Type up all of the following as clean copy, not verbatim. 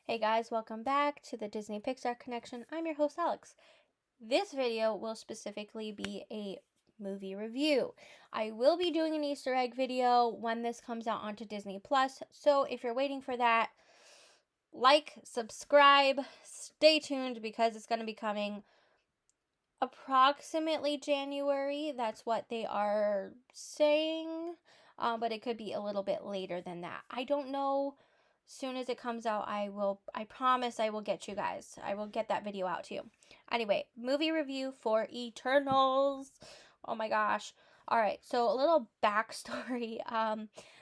Hey guys, welcome back to the Disney Pixar Connection. I'm your host Alex. This video will specifically be a movie review. I will be doing an Easter egg video when this comes out onto Disney Plus, so if you're waiting for that, like, subscribe, stay tuned because it's going to be coming approximately January. That's what they are saying, but it could be a little bit later than that. I don't know. Soon as it comes out, I promise I will get you guys. I will get that video out to you. Anyway, movie review for Eternals. Oh my gosh. All right, so a little backstory.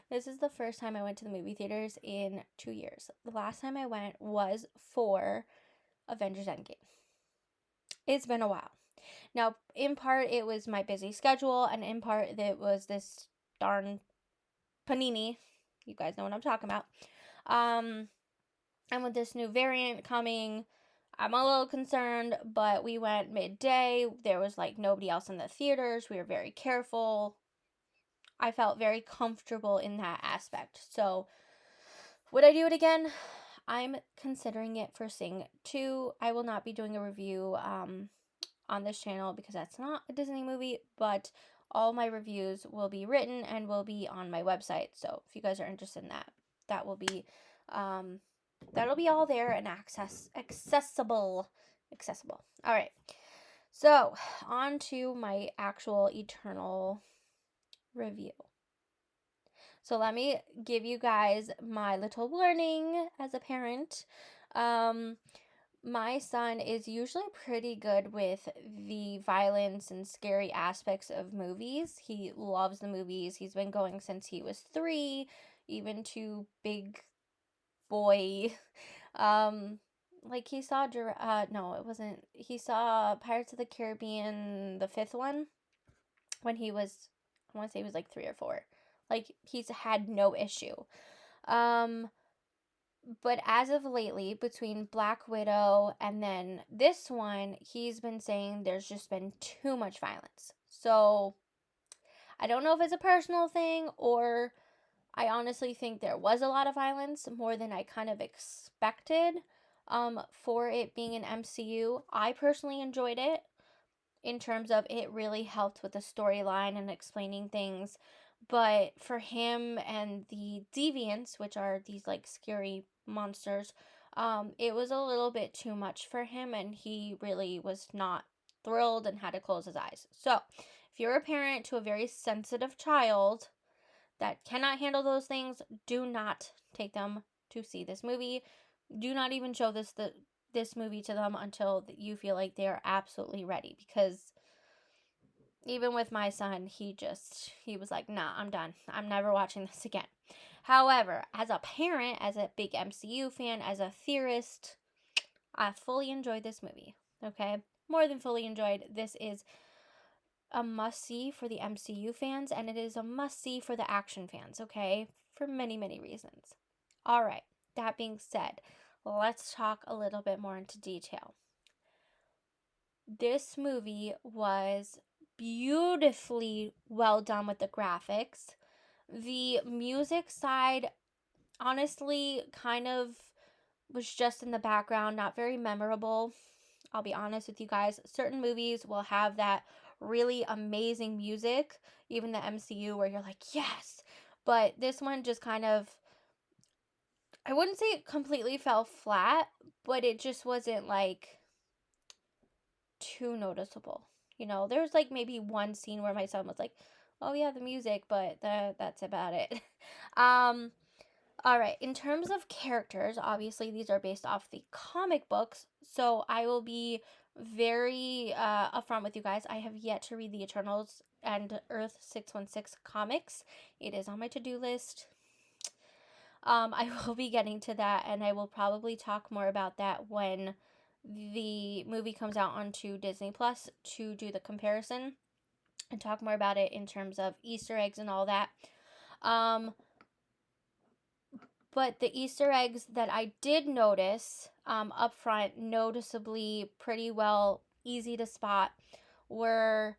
This is the first time I went to the movie theaters in 2 years. The last time I went was for Avengers Endgame. It's been a while. Now, in part, it was my busy schedule, and in part, it was this darn panini. You guys know what I'm talking about. And with this new variant coming, I'm a little concerned, but we went midday. There was like nobody else in the theaters. We were very careful. I felt very comfortable in that aspect. So, would I do it again? I'm considering it for Sing 2. I will not be doing a review on this channel because that's not a Disney movie, but all my reviews will be written and will be on my website. So if you guys are interested in that, that will be that'll be all there and accessible. All right. So, on to my actual Eternal review. So let me give you guys my little warning as a parent. My son is usually pretty good with the violence and scary aspects of movies. He loves the movies. He's been going since he was 3, even to big boy. Like he saw no, it wasn't. He saw Pirates of the Caribbean, the 5th one, when he was, I want to say he was like 3 or 4. Like he's had no issue. But as of lately, between Black Widow and then this one, he's been saying there's just been too much violence. So I don't know if it's a personal thing or I honestly think there was a lot of violence, more than I kind of expected for it being an MCU. I personally enjoyed it in terms of it really helped with the storyline and explaining things. But for him and the deviants, which are these like scary monsters, it was a little bit too much for him and he really was not thrilled and had to close his eyes. So, if you're a parent to a very sensitive child that cannot handle those things, do not take them to see this movie. Do not even show this movie to them until you feel like they are absolutely ready, because even with my son, he was like, nah, I'm done. I'm never watching this again. However, as a parent, as a big MCU fan, as a theorist, I fully enjoyed this movie. Okay? More than fully enjoyed. This is a must-see for the MCU fans, and it is a must-see for the action fans, okay? For many, many reasons. All right, that being said, let's talk a little bit more into detail. This movie was beautifully well done with the graphics. The music side, honestly, kind of was just in the background, not very memorable. I'll be honest with you guys. Certain movies will have that really amazing music, even the MCU, where you're like, yes. But this one just kind of, I wouldn't say it completely fell flat, but it just wasn't like too noticeable. You know, there's like maybe one scene where my son was like, oh yeah, the music, but that's about it. All right, in terms of characters, obviously these are based off the comic books, so I will be very upfront with you guys. I have yet to read the Eternals and Earth 616 comics. It is on my to-do list. I will be getting to that, and I will probably talk more about that when the movie comes out onto Disney Plus to do the comparison and talk more about it in terms of Easter eggs and all that. But the Easter eggs that I did notice up front, noticeably pretty well, easy to spot, were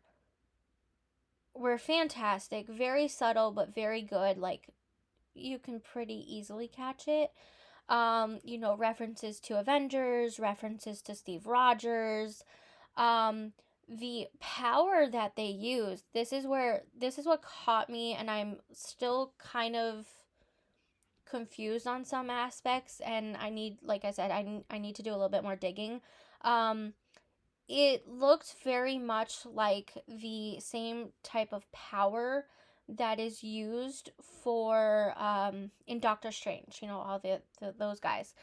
fantastic. Very subtle, but very good. Like, you can pretty easily catch it. References to Avengers, references to Steve Rogers, the power that they use. This is what caught me, and I'm still kind of confused on some aspects, and I need, like I said, I need to do a little bit more digging. It looked very much like the same type of power that is used for in Doctor Strange, all those guys.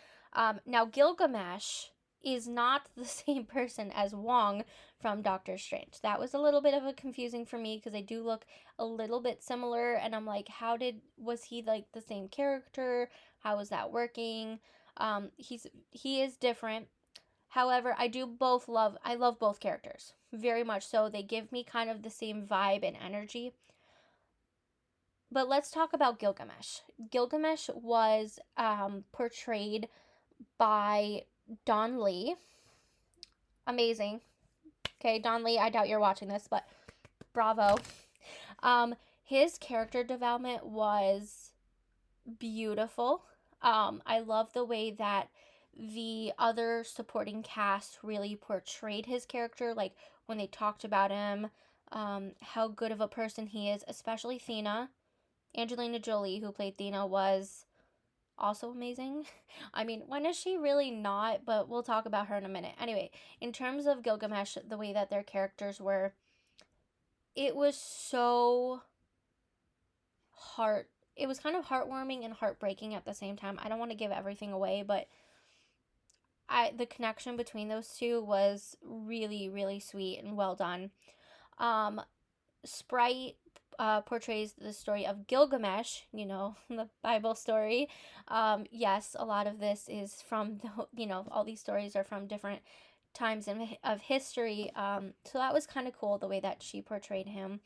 Now Gilgamesh is not the same person as Wong from Doctor Strange. That was a little bit of a confusing for me because they do look a little bit similar, and I'm like, was he like the same character? How was that working? He is different. However, I love both characters very much so. They give me kind of the same vibe and energy. But let's talk about Gilgamesh. Gilgamesh was portrayed by Don Lee. Amazing. Okay, Don Lee, I doubt you're watching this, but bravo. His character development was beautiful. I love the way that the other supporting cast really portrayed his character, like when they talked about him, how good of a person he is, especially Athena. Angelina Jolie, who played Athena, was also amazing. I mean, when is she really not? But we'll talk about her in a minute. Anyway, in terms of Gilgamesh, the way that their characters were, it was so it was kind of heartwarming and heartbreaking at the same time. I don't want to give everything away, but the connection between those two was really, really sweet and well done. Sprite portrays the story of Gilgamesh, the Bible story. Yes, a lot of this is from, all these stories are from different times of history. So that was kind of cool, the way that she portrayed him.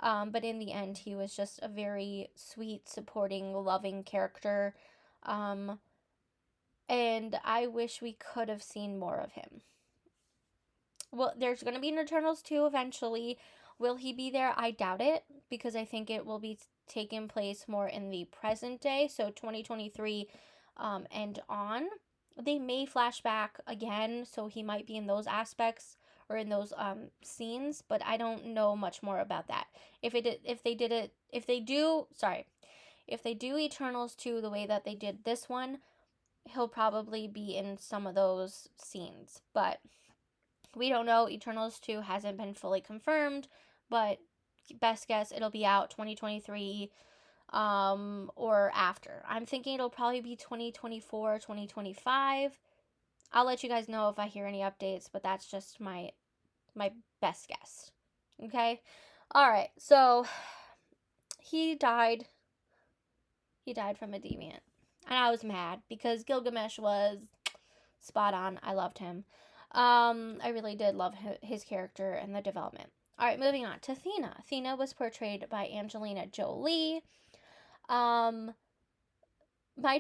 But in the end, he was just a very sweet, supporting, loving character. And I wish we could have seen more of him. Well, there's going to be an Eternals 2 eventually. Will he be there? I doubt it, because I think it will be taking place more in the present day, so 2023 and on. They may flash back again, so he might be in those aspects or in those scenes, but I don't know much more about that. If they do Eternals 2 the way that they did this one, he'll probably be in some of those scenes, but we don't know. Eternals 2 hasn't been fully confirmed, but best guess it'll be out 2023 or after. I'm thinking it'll probably be 2024, 2025. I'll let you guys know if I hear any updates, but that's just my best guess. Okay? All right. So he died from a deviant. And I was mad because Gilgamesh was spot on. I loved him. I really did love his character and the development. All right, moving on to Athena. Athena was portrayed by Angelina Jolie. My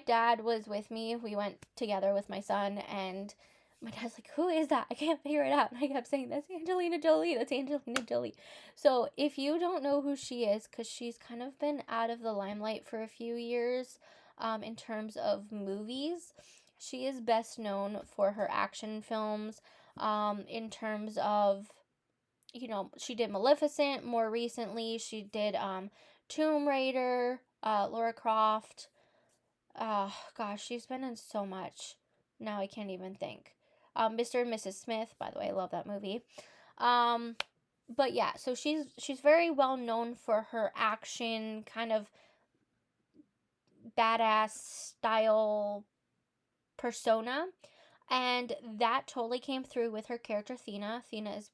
dad was with me. We went together with my son, and my dad's like, who is that? I can't figure it out. And I kept saying, that's Angelina Jolie. That's Angelina Jolie. So if you don't know who she is, because she's kind of been out of the limelight for a few years in terms of movies, she is best known for her action films in terms of, she did Maleficent more recently. She did Tomb Raider, Lara Croft. Gosh, she's been in so much. Now I can't even think. Mr. and Mrs. Smith, by the way, I love that movie. But yeah, so she's very well known for her action, kind of badass style persona, and that totally came through with her character Athena. Athena is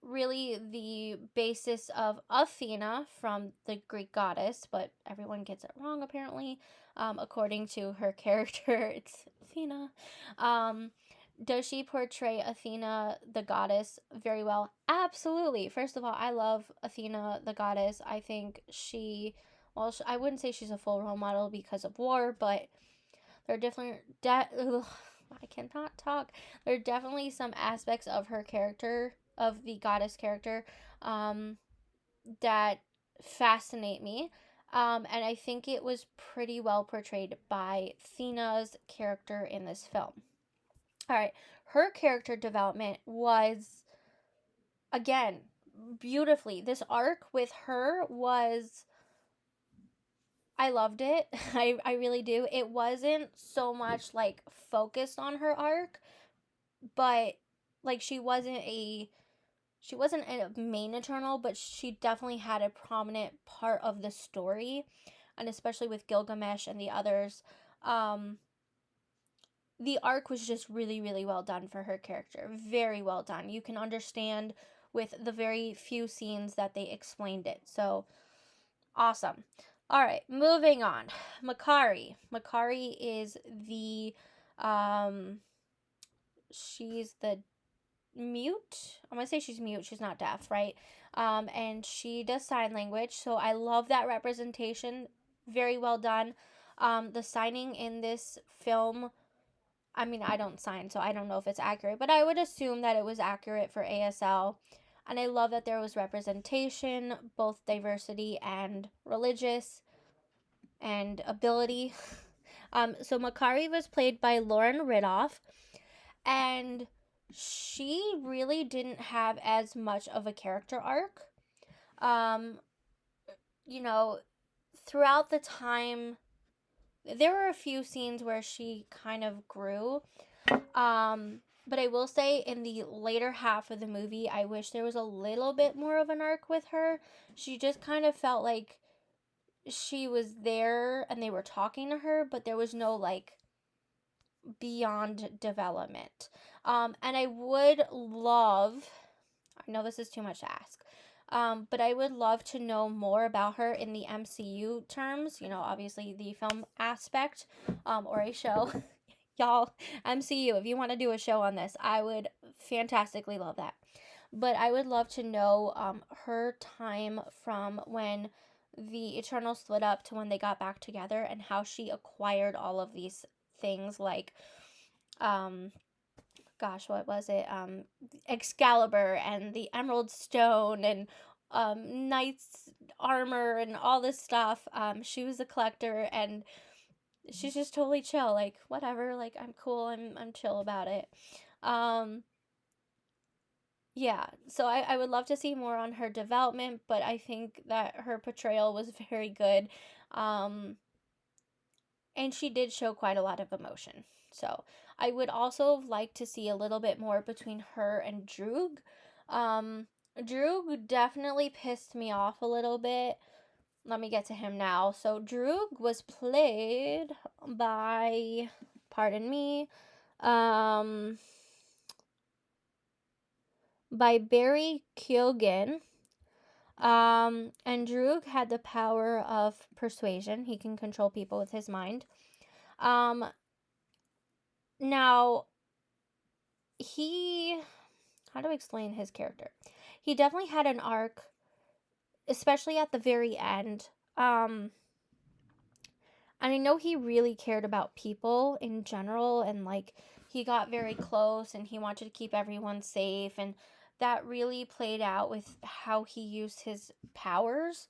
really the basis of Athena from the Greek goddess, but everyone gets it wrong apparently. According to her character, it's Athena. Does she portray Athena, the goddess, very well? Absolutely. First of all, I love Athena, the goddess. I think I wouldn't say she's a full role model because of war, but there are definitely I cannot talk. There are definitely some aspects of her character, of the goddess character, that fascinate me. And I think it was pretty well portrayed by Athena's character in this film. All right, her character development was, again, beautifully. This arc with her was, I loved it. I really do. It wasn't so much like focused on her arc, but like she wasn't a main Eternal, but she definitely had a prominent part of the story, and especially with Gilgamesh and the others. Um, the arc was just really, really well done for her character. Very well done. You can understand with the very few scenes that they explained it. So awesome. All right, moving on. Makari. Makari is the she's the mute. I'm gonna say she's mute. She's not deaf, right? And she does sign language. So I love that representation. Very well done. The signing in this film, I mean, I don't sign, so I don't know if it's accurate, but I would assume that it was accurate for ASL. And I love that there was representation, both diversity and religious and ability. So Makari was played by Lauren Riddoff, and she really didn't have as much of a character arc. Um, you know, throughout the time, there were a few scenes where she kind of grew. But I will say in the later half of the movie, I wish there was a little bit more of an arc with her. She just kind of felt like she was there and they were talking to her, but there was no like beyond development. And I would love, I know this is too much to ask, but I would love to know more about her in the MCU terms, obviously the film aspect, or a show. Y'all, MCU, if you want to do a show on this, I would fantastically love that. But I would love to know her time from when the Eternals split up to when they got back together, and how she acquired all of these things like what was it? Excalibur and the Emerald Stone and Knight's armor and all this stuff. She was a collector, and she's just totally chill. Like, whatever. Like, I'm cool. I'm chill about it. Yeah. So I would love to see more on her development, but I think that her portrayal was very good. And she did show quite a lot of emotion. So I would also like to see a little bit more between her and Droog. Droog definitely pissed me off a little bit. Let me get to him now. So Droog was played by, pardon me, by Barry Keoghan. And Droog had the power of persuasion. He can control people with his mind. Now, how do I explain his character? He definitely had an arc, especially at the very end. And I know he really cared about people in general, and like he got very close and he wanted to keep everyone safe, and that really played out with how he used his powers.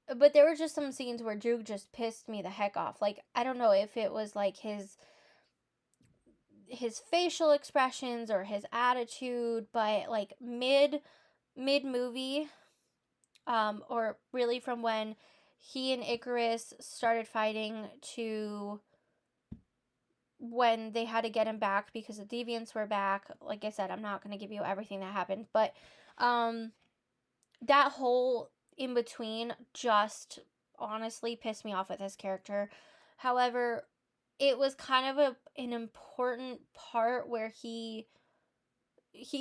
But there were just some scenes where Droog just pissed me the heck off. Like, I don't know if it was like his facial expressions or his attitude, but like mid movie, or really from when he and Icarus started fighting to when they had to get him back because the deviants were back. Like I said, I'm not going to give you everything that happened, but that whole in between just honestly pissed me off with his character. However, it was kind of an important part where he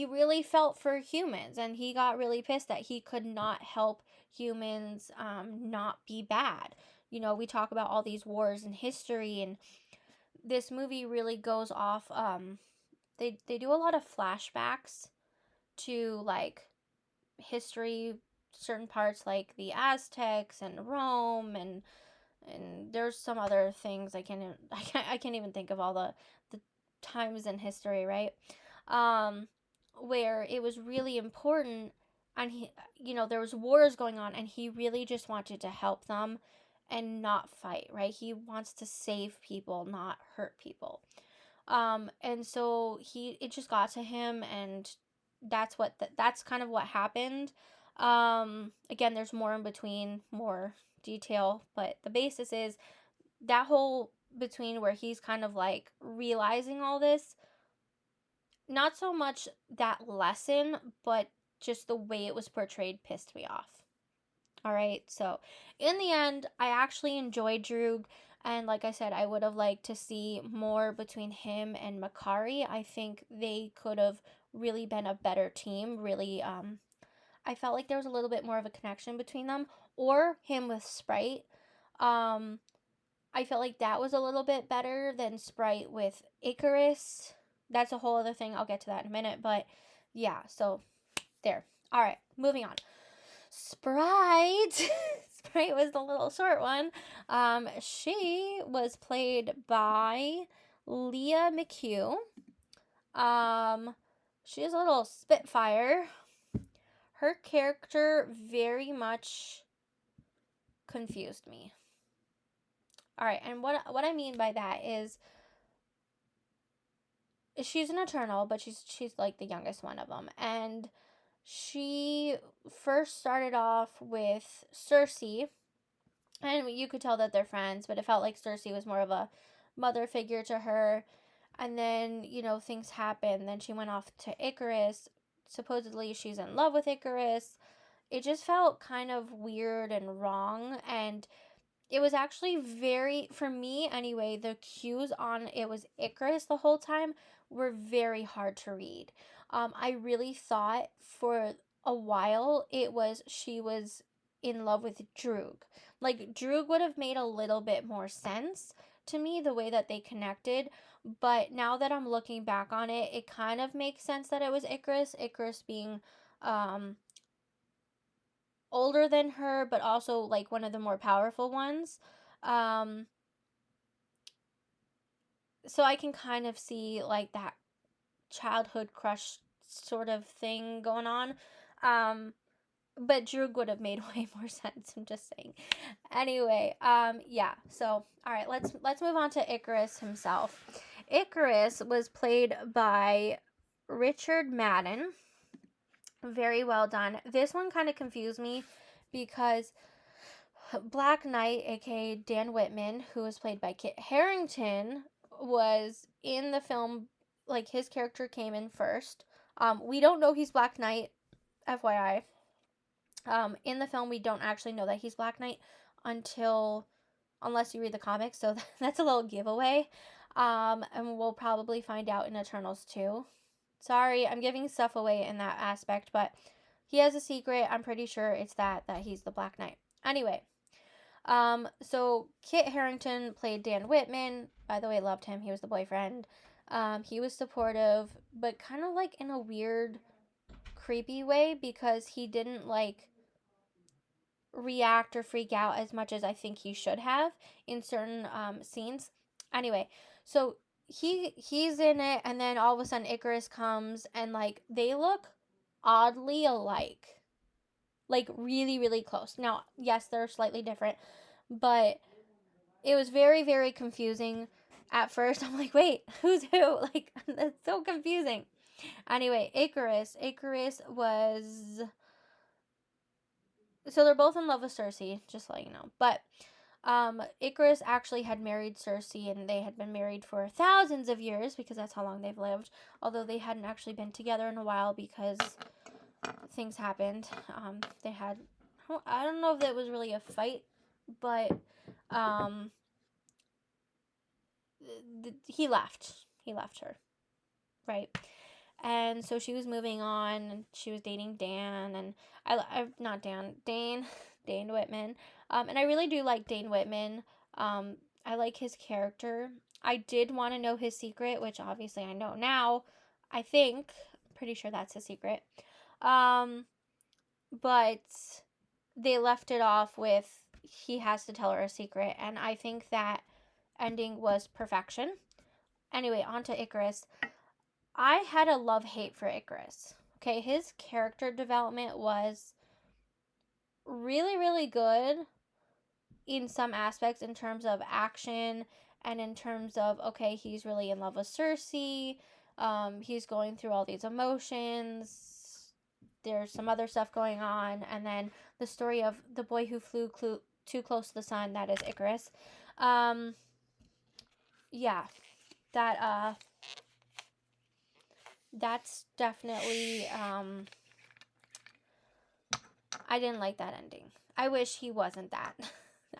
really felt for humans, and he got really pissed that he could not help humans not be bad. We talk about all these wars in history, and this movie really goes off. They do a lot of flashbacks to like history, certain parts like the Aztecs and Rome, and there's some other things I can't even think of all the times in history, right? Where it was really important and he, there was wars going on, and he really just wanted to help them and not fight, right? He wants to save people, not hurt people. And so it just got to him, and that's kind of what happened. Again, there's more in between, more detail, but the basis is that whole between where he's kind of like realizing all this, not so much that lesson, but just the way it was portrayed pissed me off. All right, so in the end, I actually enjoyed Droog, and like I said, I would have liked to see more between him and Makari. I think they could have really been a better team. Really, I felt like there was a little bit more of a connection between them, or him with Sprite. I felt like that was a little bit better than Sprite with Icarus. That's a whole other thing. I'll get to that in a minute, but yeah, so there. All right, moving on. Sprite. Sprite was the little short one. She was played by Leah McHugh. She is a little spitfire. Her character very much confused me. All right, and what I mean by that is she's an Eternal, but she's like the youngest one of them, and she first started off with Cersei, and you could tell that they're friends, but it felt like Cersei was more of a mother figure to her. And then, things happened. Then she went off to Icarus. Supposedly she's in love with Icarus. It just felt kind of weird and wrong, and it was actually for me anyway, the cues on it was Icarus the whole time were very hard to read. I really thought for a while she was in love with Droog. Like, Droog would have made a little bit more sense to me, the way that they connected. But now that I'm looking back on it, it kind of makes sense that it was Icarus. Icarus being older than her, but also like one of the more powerful ones. So I can kind of see like that childhood crush sort of thing going on. But Droog would have made way more sense. I'm just saying. Anyway, yeah. So, all right, let's move on to Icarus himself. Icarus was played by Richard Madden. Very well done. This one kind of confused me because Black Knight, aka Dan Whitman, who was played by Kit Harington, was in the film. Like, his character came in first. We don't know he's Black Knight, FYI. In the film, we don't actually know that he's Black Knight unless you read the comics, so that's a little giveaway. And we'll probably find out in Eternals too. Sorry, I'm giving stuff away in that aspect, but he has a secret. I'm pretty sure it's that he's the Black Knight. Anyway, so Kit Harington played Dan Whitman. By the way, loved him. He was the boyfriend. He was supportive, but kind of like in a weird, creepy way, because he didn't like react or freak out as much as I think he should have in certain scenes. Anyway, so he's in it, and then all of a sudden Icarus comes, and like they look oddly alike, like really, really close. Now, yes, they're slightly different, but it was very, very confusing at first. I'm like, wait, who's who? Like, that's so confusing. Anyway, Icarus was, so they're both in love with Cersei, just so you know. But Icarus actually had married Cersei, and they had been married for thousands of years, because that's how long they've lived. Although they hadn't actually been together in a while because things happened. They had, I don't know if that was really a fight, but he left her, right? And so she was moving on, and she was dating Dan, and Dane Whitman. And I really do like Dane Whitman. I like his character. I did want to know his secret, which obviously I know now. Pretty sure that's his secret. But they left it off with he has to tell her a secret, and I think that ending was perfection. Anyway, on to Icarus. I had a love-hate for Icarus, okay, his character development was really, really good in some aspects in terms of action and in terms of, okay, he's really in love with Cersei. He's going through all these emotions. There's some other stuff going on. And then the story of the boy who flew too close to the sun, that is Icarus. Yeah, that's definitely, I didn't like that ending. I wish he wasn't that.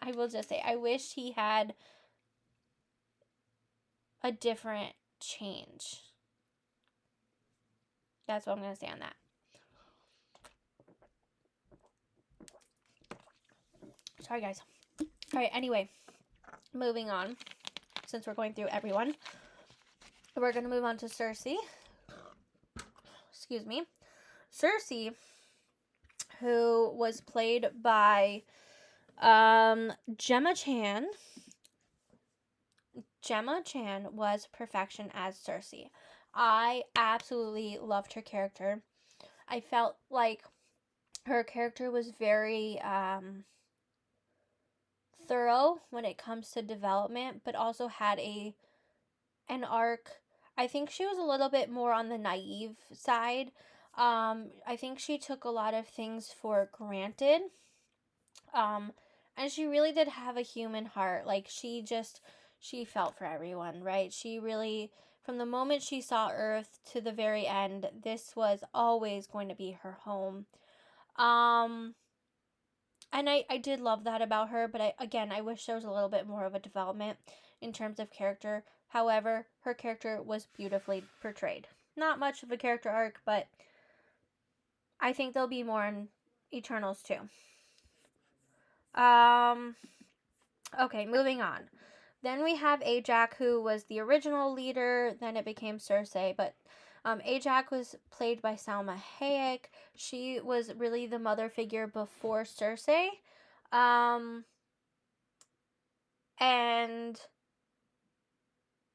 I will just say, I wish he had a different change. That's what I'm going to say on that. Sorry, guys. All right, anyway, moving on. Since we're going through everyone, we're going to move on to Cersei. Excuse me. Cersei, who was played by Gemma Chan. Gemma Chan was perfection as Cersei. I absolutely loved her character. I felt like her character was very thorough when it comes to development, but also had an arc. I think she was a little bit more on the naive side. I think she took a lot of things for granted. And she really did have a human heart. Like, she felt for everyone, right? She really, from the moment she saw Earth to the very end, this was always going to be her home. And I did love that about her, but I wish there was a little bit more of a development in terms of character. However, her character was beautifully portrayed. Not much of a character arc, but I think there'll be more in Eternals too. Okay, moving on. Then we have Ajak, who was the original leader. Then it became Cersei, but Ajak was played by Salma Hayek. She was really the mother figure before Cersei. And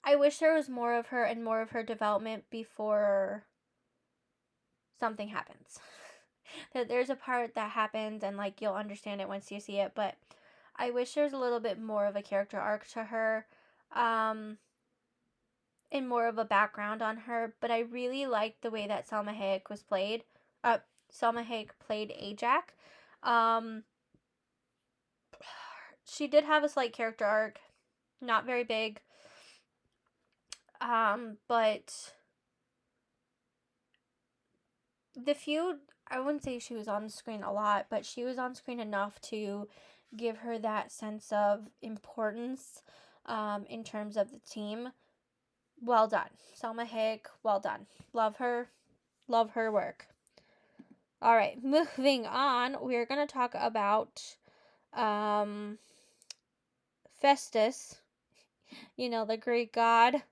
I wish there was more of her and more of her development before something happens. There's a part that happens and like you'll understand it once you see it, but I wish there was a little bit more of a character arc to her. And more of a background on her, but I really liked the way that Salma Hayek was played. Salma Hayek played Ajak. She did have a slight character arc, not very big. But the feud, I wouldn't say she was on screen a lot, but she was on screen enough to give her that sense of importance in terms of the team. Well done. Salma Hayek, well done. Love her. Love her work. All right, moving on. We're going to talk about Festus, the Greek god.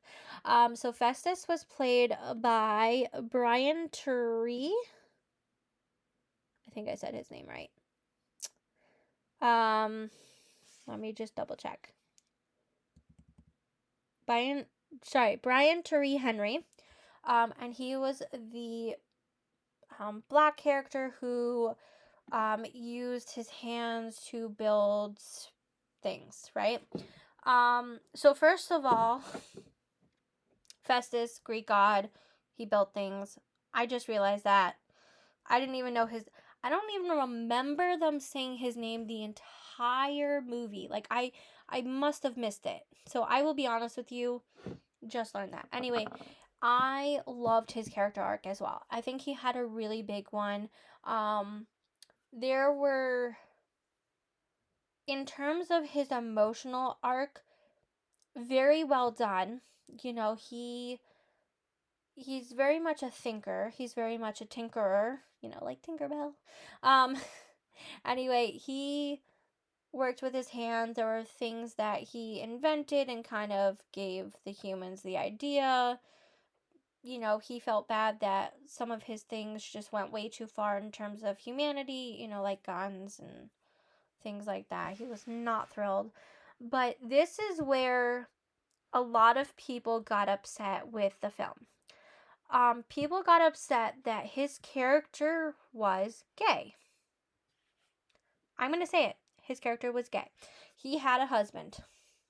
So Festus was played by Brian Tyree. I think I said his name right. Let me just double check. Brian Tyree Henry. And he was the black character who used his hands to build things, right? So first of all, Festus, Greek god, he built things. I just realized that. I didn't even know I don't even remember them saying his name the entire movie. Like, I must have missed it. So I will be honest with you, just learned that. Anyway, I loved his character arc as well. I think he had a really big one. There were, in terms of his emotional arc, very well done. He's very much a thinker. He's very much a tinkerer, like Tinkerbell. Anyway, he worked with his hands. There were things that he invented and kind of gave the humans the idea. He felt bad that some of his things just went way too far in terms of humanity, like guns and things like that. He was not thrilled. But this is where a lot of people got upset with the film. people got upset that his character was gay. I'm going to say it. His character was gay. He had a husband.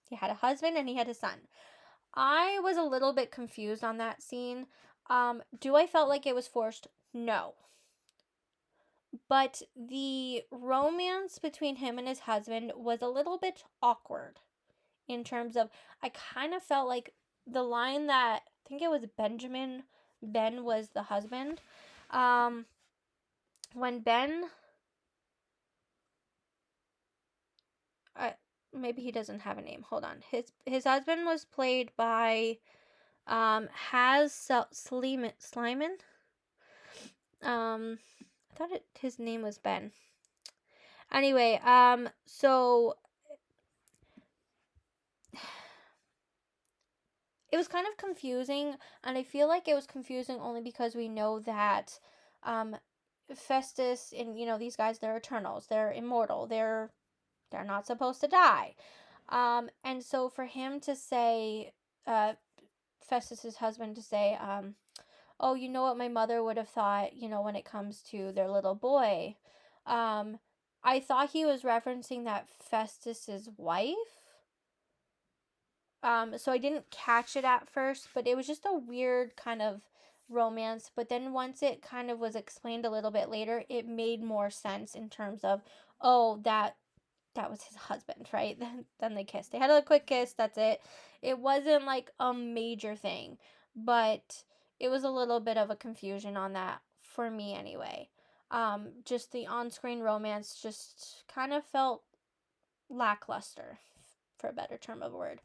He had a husband and he had a son. I was a little bit confused on that scene. Do I felt like it was forced? No. But the romance between him and his husband was a little bit awkward in terms of, I kind of felt like the line that, I think it was Ben was the husband. When Ben, maybe he doesn't have a name. Hold on. His husband was played by Sliman. I thought his name was Ben. Anyway, so it was kind of confusing, and I feel like it was confusing only because we know that Festus and, these guys, they're eternals, they're immortal, they're not supposed to die. And so for him to say, Festus's husband to say, oh, you know what my mother would have thought, when it comes to their little boy. I thought he was referencing that Festus's wife. So I didn't catch it at first, but it was just a weird kind of romance. But then once it kind of was explained a little bit later, it made more sense in terms of, oh, that was his husband, right? Then they kissed. They had a quick kiss, that's it. It wasn't like a major thing, but it was a little bit of a confusion on that for me anyway. Just the on-screen romance just kind of felt lackluster, for a better term of a word.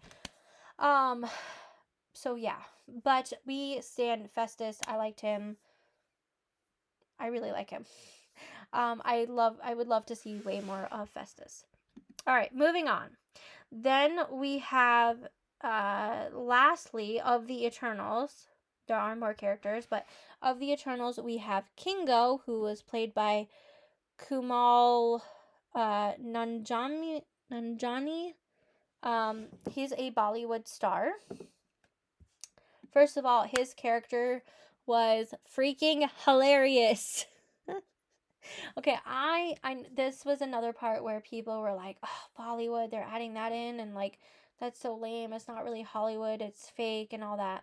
So yeah, but we stand Festus. I liked him. I really like him. I would love to see way more of Festus. All right, moving on. Then we have, lastly, of the Eternals. There are more characters, but of the Eternals, we have Kingo, who was played by Kumal Nanjiani. He's a Bollywood star. First of all, his character was freaking hilarious. Okay, I this was another part where people were like, oh, Bollywood, they're adding that in, and like, that's so lame. It's not really Hollywood, it's fake and all that.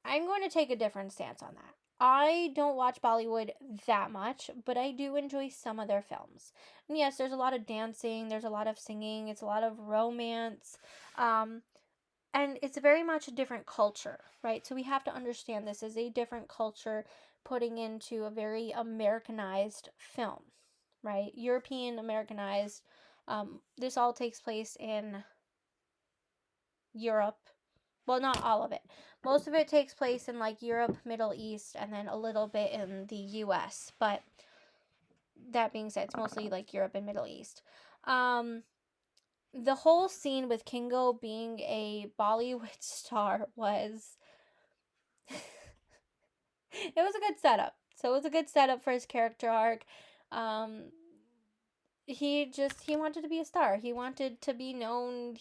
I'm going to take a different stance on that. I don't watch Bollywood that much, but I do enjoy some of their films. And yes, there's a lot of dancing, there's a lot of singing, it's a lot of romance. And it's very much a different culture, right? So we have to understand this is a different culture putting into a very Americanized film, right? European Americanized. This all takes place in Europe. Well, not all of it. Most of it takes place in like Europe, Middle East, and then a little bit in the US. But that being said, it's mostly like Europe and Middle East. The whole scene with Kingo being a Bollywood star was it was a good setup. So it was a good setup for his character arc. He wanted to be a star. He wanted to be known.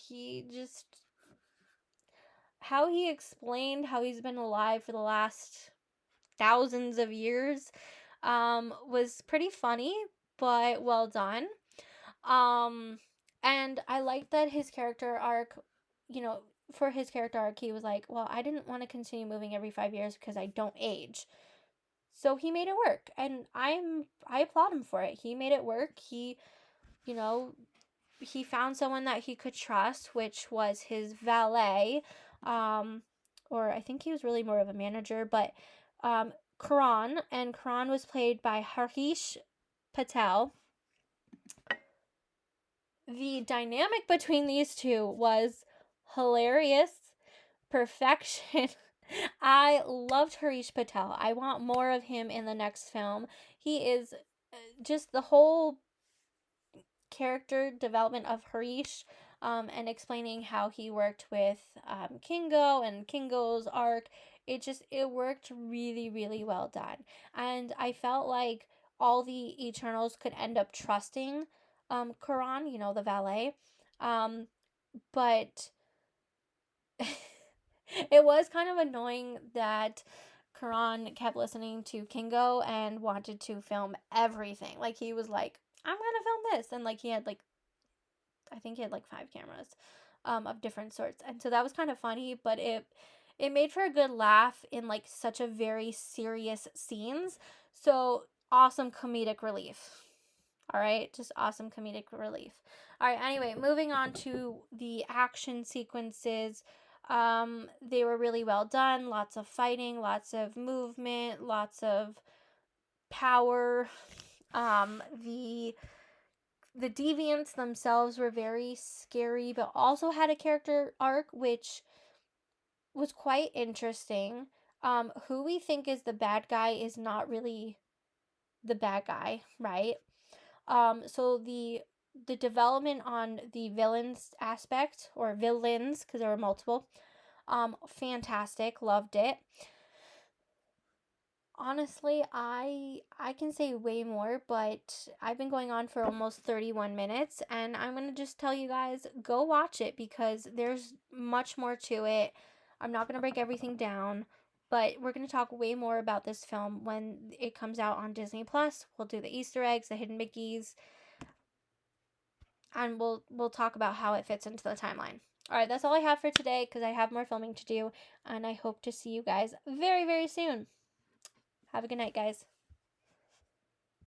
How he explained how he's been alive for the last thousands of years was pretty funny, but well done. And I like that his character arc, for his character arc, he was like, well, I didn't want to continue moving every 5 years because I don't age. So he made it work, and I applaud him for it. He made it work. He found someone that he could trust, which was his valet, or I think he was really more of a manager, but Karan, and Karan was played by Harish Patel. The dynamic between these two was hilarious. Perfection. I loved Harish Patel. I want more of him in the next film. He is just the whole character development of Harish, and explaining how he worked with Kingo and Kingo's arc. It worked really, really well done. And I felt like all the Eternals could end up trusting Karan, the valet. But It was kind of annoying that Karan kept listening to Kingo and wanted to film everything. Like, he was like, I'm gonna film this. And, like, he had, like, I think he had, like, 5 cameras of different sorts. And so that was kind of funny, but it made for a good laugh in, like, such a very serious scenes. So, awesome comedic relief. All right, just awesome comedic relief. All right, anyway, moving on to the action sequences. They were really well done. Lots of fighting, lots of movement, lots of power. The deviants themselves were very scary, but also had a character arc, which was quite interesting. Who we think is the bad guy is not really the bad guy, right? So the development on the villains aspect, or villains, because there were multiple, fantastic, loved it. Honestly, I can say way more, but I've been going on for almost 31 minutes, and I'm going to just tell you guys, go watch it, because there's much more to it. I'm not going to break everything down, but we're going to talk way more about this film when it comes out on Disney Plus. We'll do the Easter eggs, the hidden Mickeys, and we'll talk about how it fits into the timeline. All right, that's all I have for today, because I have more filming to do, and I hope to see you guys very, very soon. Have a good night, guys.